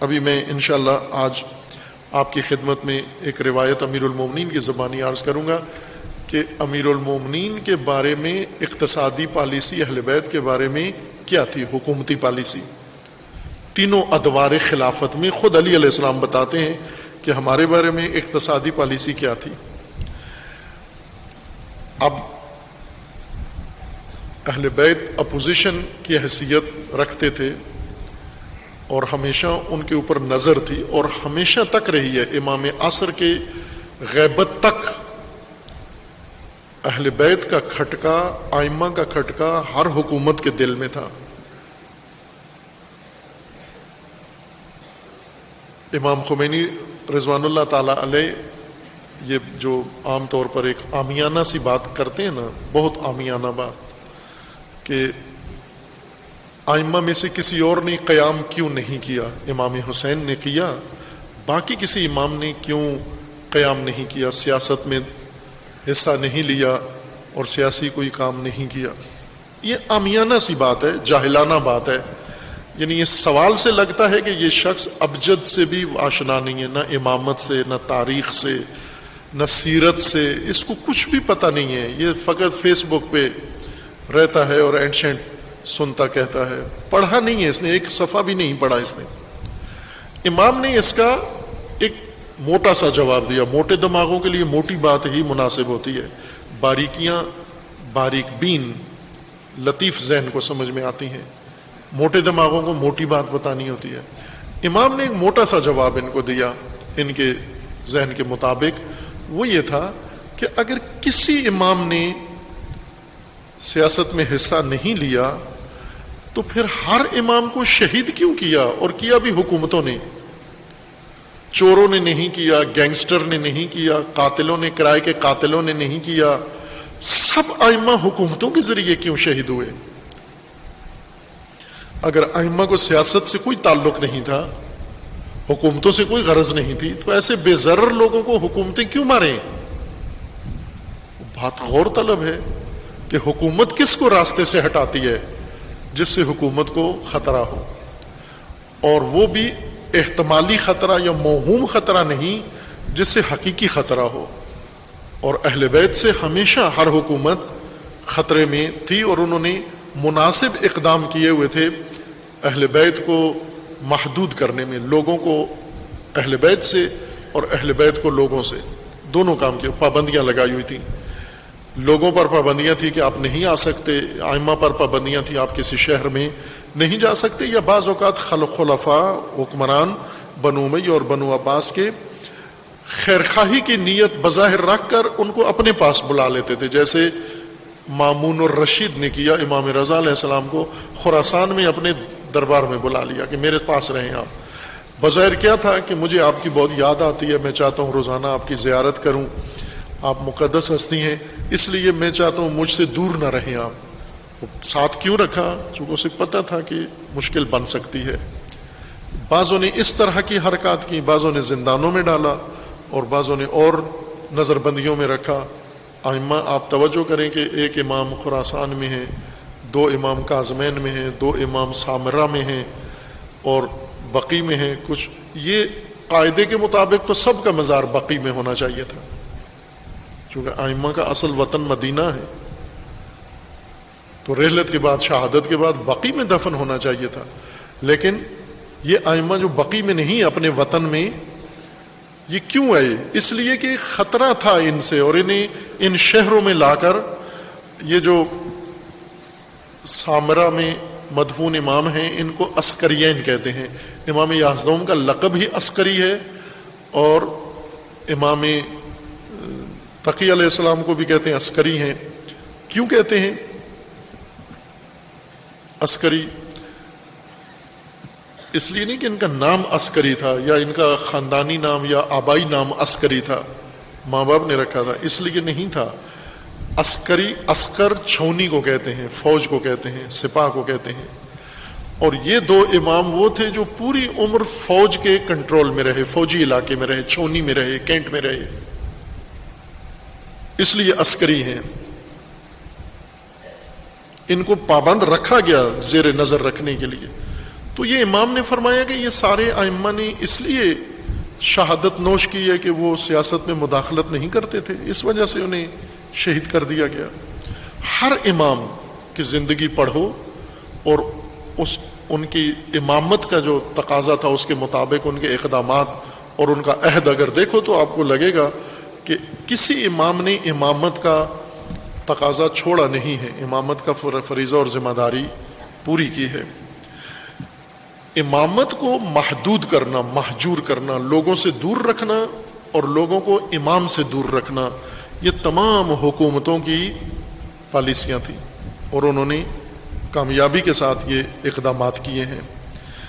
ابھی میں انشاءاللہ آج آپ کی خدمت میں ایک روایت امیر المومنین کی زبانی عرض کروں گا کہ امیر المومنین کے بارے میں اقتصادی پالیسی اہل بیت کے بارے میں کیا تھی، حکومتی پالیسی تینوں ادوار خلافت میں. خود علی علیہ السلام بتاتے ہیں کہ ہمارے بارے میں اقتصادی پالیسی کیا تھی. اب اہل بیت اپوزیشن کی حیثیت رکھتے تھے اور ہمیشہ ان کے اوپر نظر تھی اور ہمیشہ تک رہی ہے. امام عصر کے غیبت تک اہل بیت کا کھٹکا، ائمہ کا کھٹکا ہر حکومت کے دل میں تھا. امام خمینی رضوان اللہ تعالی علیہ یہ جو عام طور پر ایک عامیانہ سی بات کرتے ہیں نا، بہت عامیانہ بات، کہ ائمہ میں سے کسی اور نے قیام کیوں نہیں کیا؟ امام حسین نے کیا، باقی کسی امام نے کیوں قیام نہیں کیا، سیاست میں حصہ نہیں لیا اور سیاسی کوئی کام نہیں کیا؟ یہ عامیانہ سی بات ہے، جاہلانہ بات ہے. یعنی یہ سوال سے لگتا ہے کہ یہ شخص ابجد سے بھی آشنا نہیں ہے، نہ امامت سے، نہ تاریخ سے، نہ سیرت سے، اس کو کچھ بھی پتہ نہیں ہے. یہ فقط فیس بک پہ رہتا ہے اور اینشنٹ سنتا کہتا ہے، پڑھا نہیں ہے اس نے، ایک صفحہ بھی نہیں پڑھا اس نے. امام نے اس کا ایک موٹا سا جواب دیا. موٹے دماغوں کے لیے موٹی بات ہی مناسب ہوتی ہے، باریکیاں باریک بین لطیف ذہن کو سمجھ میں آتی ہیں، موٹے دماغوں کو موٹی بات بتانی ہوتی ہے. امام نے ایک موٹا سا جواب ان کو دیا ان کے ذہن کے مطابق. وہ یہ تھا کہ اگر کسی امام نے سیاست میں حصہ نہیں لیا تو پھر ہر امام کو شہید کیوں کیا؟ اور کیا بھی حکومتوں نے، چوروں نے نہیں کیا، گینگسٹر نے نہیں کیا، قاتلوں نے، کرائے کے قاتلوں نے نہیں کیا. سب ائمہ حکومتوں کے ذریعے کیوں شہید ہوئے؟ اگر ائمہ کو سیاست سے کوئی تعلق نہیں تھا، حکومتوں سے کوئی غرض نہیں تھی، تو ایسے بے ضرر لوگوں کو حکومتیں کیوں ماریں؟ بات غور طلب ہے کہ حکومت کس کو راستے سے ہٹاتی ہے؟ جس سے حکومت کو خطرہ ہو، اور وہ بھی احتمالی خطرہ یا موہوم خطرہ نہیں، جس سے حقیقی خطرہ ہو. اور اہل بیت سے ہمیشہ ہر حکومت خطرے میں تھی اور انہوں نے مناسب اقدام کیے ہوئے تھے اہل بیت کو محدود کرنے میں. لوگوں کو اہل بیت سے اور اہل بیت کو لوگوں سے دونوں کام کیے. پابندیاں لگائی ہوئی تھیں، لوگوں پر پابندیاں تھیں کہ آپ نہیں آ سکتے، ائمہ پر پابندیاں تھیں آپ کسی شہر میں نہیں جا سکتے، یا بعض اوقات خلفاء حکمران بنو امیہ اور بنو عباس کے خیرخواہی کی نیت بظاہر رکھ کر ان کو اپنے پاس بلا لیتے تھے. جیسے مامون الرشید نے کیا، امام رضا علیہ السلام کو خراسان میں اپنے دربار میں بلا لیا کہ میرے پاس رہیں آپ. بظاہر کیا تھا کہ مجھے آپ کی بہت یاد آتی ہے، میں چاہتا ہوں روزانہ آپ کی زیارت کروں، آپ مقدس ہستی ہیں، اس لیے میں چاہتا ہوں مجھ سے دور نہ رہیں آپ. ساتھ کیوں رکھا؟ چونکہ اسے پتہ تھا کہ مشکل بن سکتی ہے. بعضوں نے اس طرح کی حرکات کی، بعضوں نے زندانوں میں ڈالا اور بعضوں نے اور نظر بندیوں میں رکھا. ائمہ آپ توجہ کریں کہ ایک امام خراسان میں ہیں، 2 امام کاظمین میں ہیں، 2 امام سامرہ میں ہیں اور بقی میں ہیں. کچھ یہ قاعدے کے مطابق تو سب کا مزار بقی میں ہونا چاہیے تھا، چونکہ ائمہ کا اصل وطن مدینہ ہے، تو رحلت کے بعد، شہادت کے بعد بقی میں دفن ہونا چاہیے تھا. لیکن یہ ائمہ جو بقی میں نہیں اپنے وطن میں، یہ کیوں آئے؟ اس لیے کہ خطرہ تھا ان سے، اور انہیں ان شہروں میں لا کر، یہ جو سامرہ میں مدفون امام ہیں ان کو عسکریین کہتے ہیں. امام یازدوم کا لقب ہی عسکری ہے، اور امام تقی علیہ السلام کو بھی کہتے ہیں عسکری ہیں. کیوں کہتے ہیں عسکری؟ اس لیے نہیں کہ ان کا نام عسکری تھا یا ان کا خاندانی نام یا آبائی نام عسکری تھا، ماں باپ نے رکھا تھا، اس لیے نہیں تھا. عسکری، عسکر چھونی کو کہتے ہیں، فوج کو کہتے ہیں، سپاہ کو کہتے ہیں. اور یہ 2 امام وہ تھے جو پوری عمر فوج کے کنٹرول میں رہے، فوجی علاقے میں رہے، چھونی میں رہے، کینٹ میں رہے، اس لیے عسکری ہیں. ان کو پابند رکھا گیا زیر نظر رکھنے کے لیے. تو یہ امام نے فرمایا کہ یہ سارے ائمہ نے اس لیے شہادت نوش کی ہے کہ وہ سیاست میں مداخلت نہیں کرتے تھے، اس وجہ سے انہیں شہید کر دیا گیا۔ ہر امام کی زندگی پڑھو اور ان کی امامت کا جو تقاضا تھا اس کے مطابق ان کے اقدامات اور ان کا عہد اگر دیکھو تو آپ کو لگے گا کہ کسی امام نے امامت کا تقاضا چھوڑا نہیں ہے، امامت کا فریضہ اور ذمہ داری پوری کی ہے۔ امامت کو محدود کرنا، محجور کرنا، لوگوں سے دور رکھنا اور لوگوں کو امام سے دور رکھنا، یہ تمام حکومتوں کی پالیسیاں تھیں اور انہوں نے کامیابی کے ساتھ یہ اقدامات کیے ہیں۔